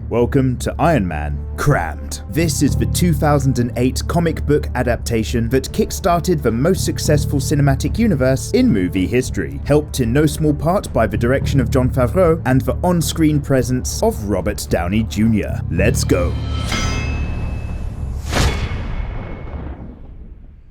Welcome to Iron Man, CRAMMED. This is the 2008 comic book adaptation that kickstarted the most successful cinematic universe in movie history, helped in no small part by the direction of Jon Favreau and the on-screen presence of Robert Downey Jr. Let's go.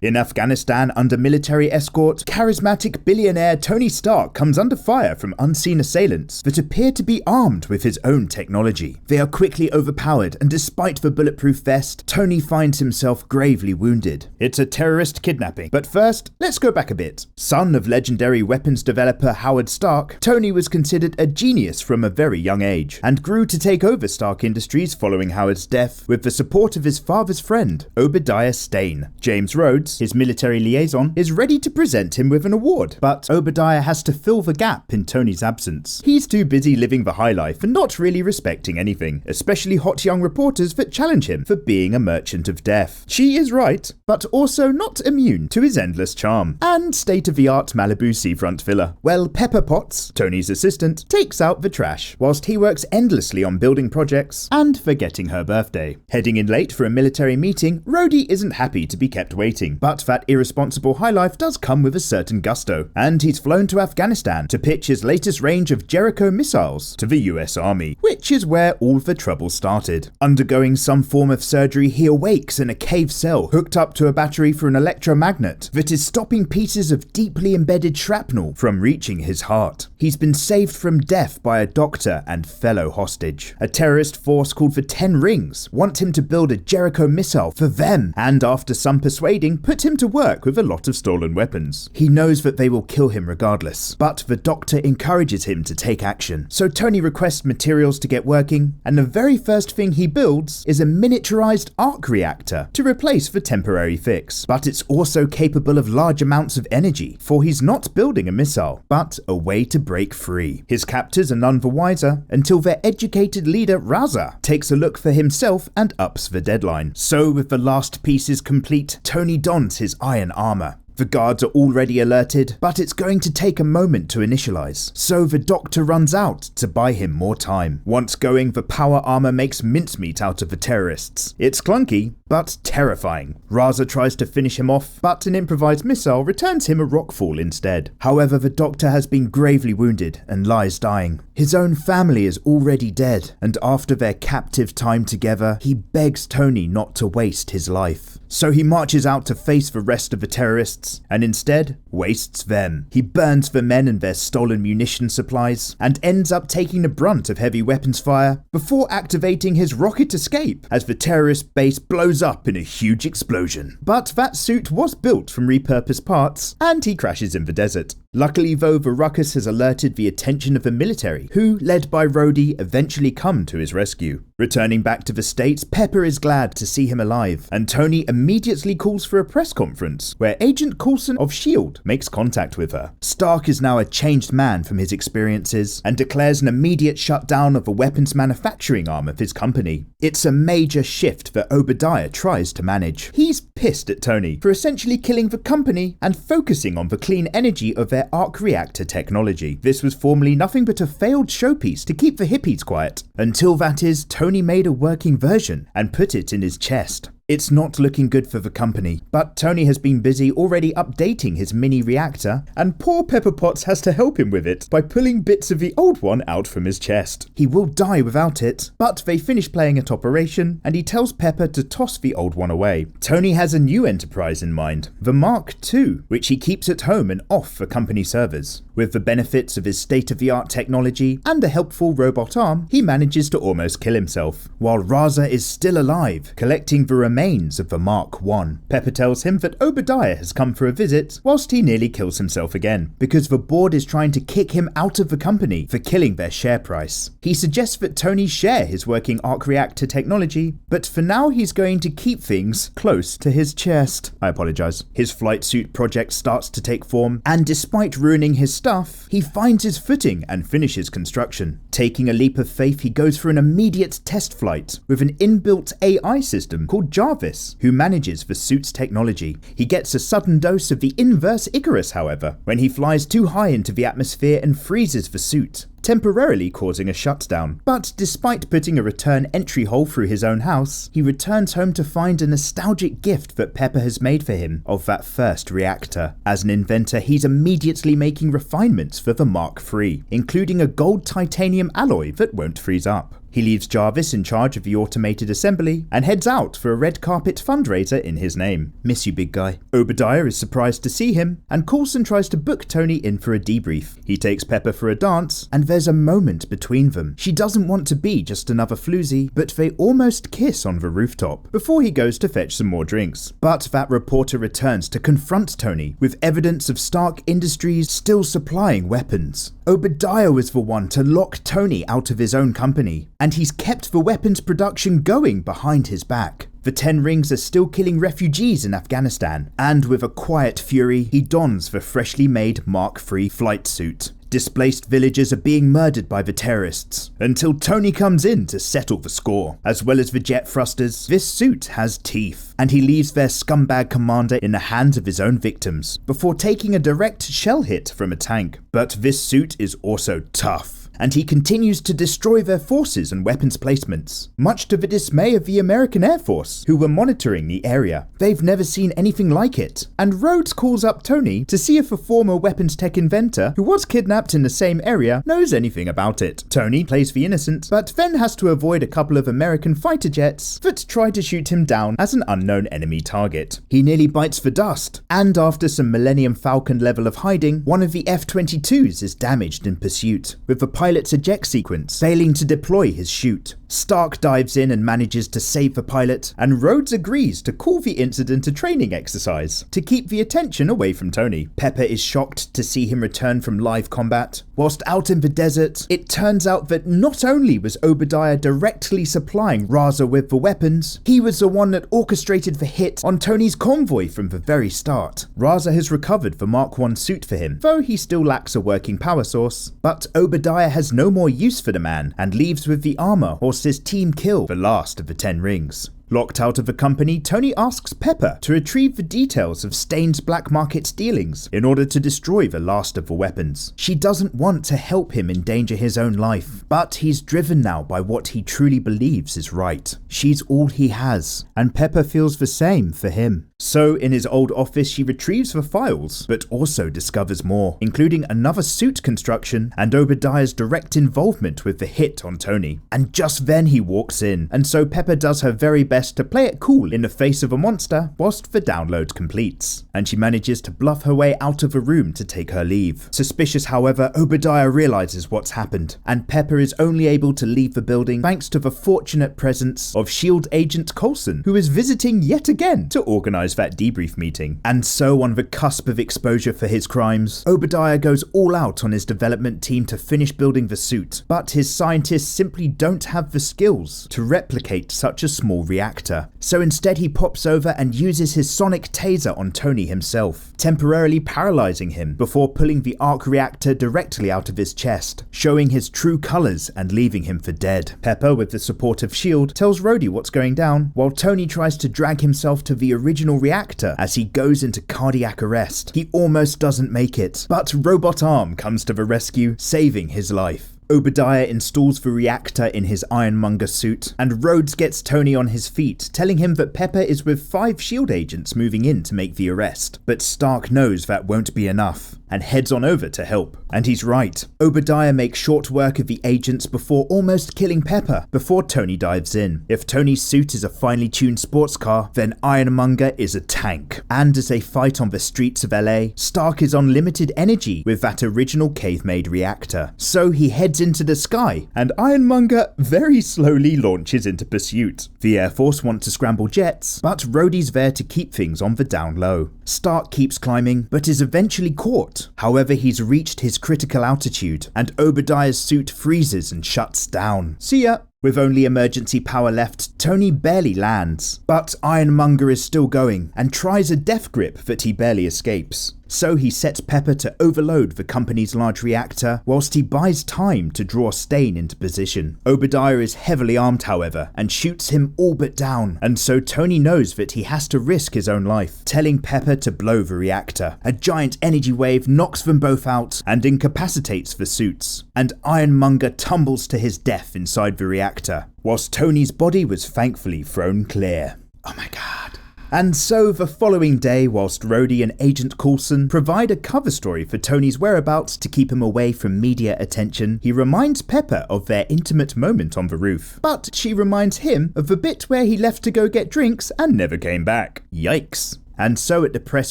In Afghanistan, under military escort, charismatic billionaire Tony Stark comes under fire from unseen assailants that appear to be armed with his own technology. They are quickly overpowered, and despite the bulletproof vest, Tony finds himself gravely wounded. It's a terrorist kidnapping. But first, let's go back a bit. Son of legendary weapons developer Howard Stark, Tony was considered a genius from a very young age, and grew to take over Stark Industries following Howard's death with the support of his father's friend, Obadiah Stane. James Rhodes, his military liaison, is ready to present him with an award, but Obadiah has to fill the gap in Tony's absence. He's too busy living the high life and not really respecting anything, especially hot young reporters that challenge him for being a merchant of death. She is right, but also not immune to his endless charm and state-of-the-art Malibu seafront villa. Well, Pepper Potts, Tony's assistant, takes out the trash whilst he works endlessly on building projects and forgetting her birthday. Heading in late for a military meeting, Rhodey isn't happy to be kept waiting, but that irresponsible high life does come with a certain gusto, and he's flown to Afghanistan to pitch his latest range of Jericho missiles to the US Army, which is where all the trouble started. Undergoing some form of surgery, he awakes in a cave cell hooked up to a battery for an electromagnet that is stopping pieces of deeply embedded shrapnel from reaching his heart. He's been saved from death by a doctor and fellow hostage. A terrorist force called the 10 Rings want him to build a Jericho missile for them, and after some persuading, put him to work with a lot of stolen weapons. He knows that they will kill him regardless, but the doctor encourages him to take action. So Tony requests materials to get working, and the very first thing he builds is a miniaturized arc reactor to replace the temporary fix. But it's also capable of large amounts of energy, for he's not building a missile, but a way to break free. His captors are none the wiser until their educated leader Raza takes a look for himself and ups the deadline. So with the last pieces complete, Tony dons his iron armor. The guards are already alerted, but it's going to take a moment to initialize, so the doctor runs out to buy him more time. Once going, the power armor makes mincemeat out of the terrorists. It's clunky, but terrifying. Raza tries to finish him off, but an improvised missile returns him a rockfall instead. However, the doctor has been gravely wounded and lies dying. His own family is already dead, and after their captive time together, he begs Tony not to waste his life. So he marches out to face the rest of the terrorists, and instead wastes them. He burns the men and their stolen munition supplies, and ends up taking the brunt of heavy weapons fire before activating his rocket escape as the terrorist base blows up in a huge explosion. But that suit was built from repurposed parts, and he crashes in the desert. Luckily though, the ruckus has alerted the attention of the military, who, led by Rhodey, eventually come to his rescue. Returning back to the States, Pepper is glad to see him alive, and Tony immediately calls for a press conference, where Agent Coulson of S.H.I.E.L.D. makes contact with her. Stark is now a changed man from his experiences, and declares an immediate shutdown of the weapons manufacturing arm of his company. It's a major shift that Obadiah tries to manage. He's pissed at Tony for essentially killing the company and focusing on the clean energy of their arc reactor technology. This was formerly nothing but a failed showpiece to keep the hippies quiet, until that is, Tony made a working version and put it in his chest. It's not looking good for the company, but Tony has been busy already updating his mini reactor, and poor Pepper Potts has to help him with it by pulling bits of the old one out from his chest. He will die without it, but they finish playing at operation, and he tells Pepper to toss the old one away. Tony has a new enterprise in mind, the Mark II, which he keeps at home and off for company servers. With the benefits of his state-of-the-art technology and a helpful robot arm, he manages to almost kill himself, while Raza is still alive, collecting the remains of the Mark I. Pepper tells him that Obadiah has come for a visit, whilst he nearly kills himself again, because the board is trying to kick him out of the company for killing their share price. He suggests that Tony share his working arc reactor technology, but for now he's going to keep things close to his chest. I apologize. His flight suit project starts to take form, and despite ruining his stuff, he finds his footing and finishes construction. Taking a leap of faith, he goes for an immediate test flight with an inbuilt AI system called Jarvis, who manages the suit's technology. He gets a sudden dose of the inverse Icarus, however, when he flies too high into the atmosphere and freezes the suit. temporarily causing a shutdown. But despite putting a return entry hole through his own house, he returns home to find a nostalgic gift that Pepper has made for him of that first reactor. As an inventor, he's immediately making refinements for the Mark III, including a gold titanium alloy that won't freeze up. He leaves Jarvis in charge of the automated assembly and heads out for a red carpet fundraiser in his name. Miss you, big guy. Obadiah is surprised to see him, and Coulson tries to book Tony in for a debrief. He takes Pepper for a dance, and there's a moment between them. She doesn't want to be just another floozy, but they almost kiss on the rooftop before he goes to fetch some more drinks. But that reporter returns to confront Tony with evidence of Stark Industries still supplying weapons. Obadiah was the one to lock Tony out of his own company, and he's kept the weapons production going behind his back. The 10 Rings are still killing refugees in Afghanistan, and with a quiet fury, he dons the freshly made Mark III flight suit. Displaced villagers are being murdered by the terrorists, until Tony comes in to settle the score. As well as the jet thrusters, this suit has teeth, and he leaves their scumbag commander in the hands of his own victims, before taking a direct shell hit from a tank. But this suit is also tough, and he continues to destroy their forces and weapons placements, much to the dismay of the American Air Force, who were monitoring the area. They've never seen anything like it, and Rhodes calls up Tony to see if a former weapons tech inventor who was kidnapped in the same area knows anything about it. Tony plays the innocent, but then has to avoid a couple of American fighter jets that try to shoot him down as an unknown enemy target. He nearly bites the dust, and after some Millennium Falcon level of hiding, one of the F-22s is damaged in pursuit, with the pilot's eject sequence failing to deploy his chute. Stark dives in and manages to save the pilot, and Rhodes agrees to call the incident a training exercise to keep the attention away from Tony. Pepper is shocked to see him return from live combat. Whilst out in the desert, it turns out that not only was Obadiah directly supplying Raza with the weapons, he was the one that orchestrated the hit on Tony's convoy from the very start. Raza has recovered the Mark I suit for him, though he still lacks a working power source, but Obadiah has no more use for the man and leaves with the armor whilst his team kill the last of the 10 Rings. Locked out of the company, Tony asks Pepper to retrieve the details of Stain's black market dealings in order to destroy the last of the weapons. She doesn't want to help him endanger his own life, but he's driven now by what he truly believes is right. She's all he has, and Pepper feels the same for him. So in his old office, she retrieves the files, but also discovers more, including another suit construction and Obadiah's direct involvement with the hit on Tony. And just then he walks in, and so Pepper does her very best to play it cool in the face of a monster whilst the download completes, and she manages to bluff her way out of the room to take her leave. Suspicious, however, Obadiah realizes what's happened, and Pepper is only able to leave the building thanks to the fortunate presence of S.H.I.E.L.D. agent Coulson, who is visiting yet again to organize that debrief meeting. And so, on the cusp of exposure for his crimes, Obadiah goes all out on his development team to finish building the suit, but his scientists simply don't have the skills to replicate such a small reactor. So instead he pops over and uses his sonic taser on Tony himself, temporarily paralyzing him before pulling the arc reactor directly out of his chest, showing his true colors and leaving him for dead. Pepper, with the support of S.H.I.E.L.D., tells Rhodey what's going down, while Tony tries to drag himself to the original reactor as he goes into cardiac arrest. He almost doesn't make it, but Robot Arm comes to the rescue, saving his life. Obadiah installs the reactor in his Ironmonger suit, and Rhodes gets Tony on his feet, telling him that Pepper is with 5 S.H.I.E.L.D. agents moving in to make the arrest. But Stark knows that won't be enough, and heads on over to help. And he's right. Obadiah makes short work of the agents before almost killing Pepper before Tony dives in. If Tony's suit is a finely tuned sports car, then Ironmonger is a tank. And as they fight on the streets of LA, Stark is on limited energy with that original cave-made reactor. So he heads into the sky, and Ironmonger very slowly launches into pursuit. The Air Force want to scramble jets, but Rhodey's there to keep things on the down low. Stark keeps climbing, but is eventually caught. However, he's reached his critical altitude, and Obadiah's suit freezes and shuts down. See ya! With only emergency power left, Tony barely lands, but Ironmonger is still going and tries a death grip that he barely escapes. So he sets Pepper to overload the company's large reactor, whilst he buys time to draw Stain into position. Obadiah is heavily armed, however, and shoots him all but down, and so Tony knows that he has to risk his own life, telling Pepper to blow the reactor. A giant energy wave knocks them both out and incapacitates the suits, and Ironmonger tumbles to his death inside the reactor, whilst Tony's body was thankfully thrown clear. Oh my god. And so the following day, whilst Rhodey and Agent Coulson provide a cover story for Tony's whereabouts to keep him away from media attention, he reminds Pepper of their intimate moment on the roof. But she reminds him of the bit where he left to go get drinks and never came back. Yikes. And so at the press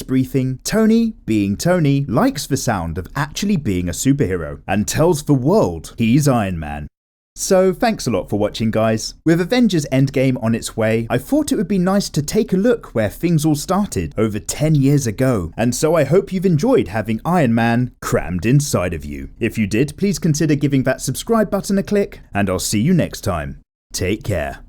briefing, Tony, being Tony, likes the sound of actually being a superhero and tells the world he's Iron Man. So thanks a lot for watching, guys. With Avengers Endgame on its way, I thought it would be nice to take a look where things all started over 10 years ago, and so I hope you've enjoyed having Iron Man crammed inside of you. If you did, please consider giving that subscribe button a click, and I'll see you next time. Take care.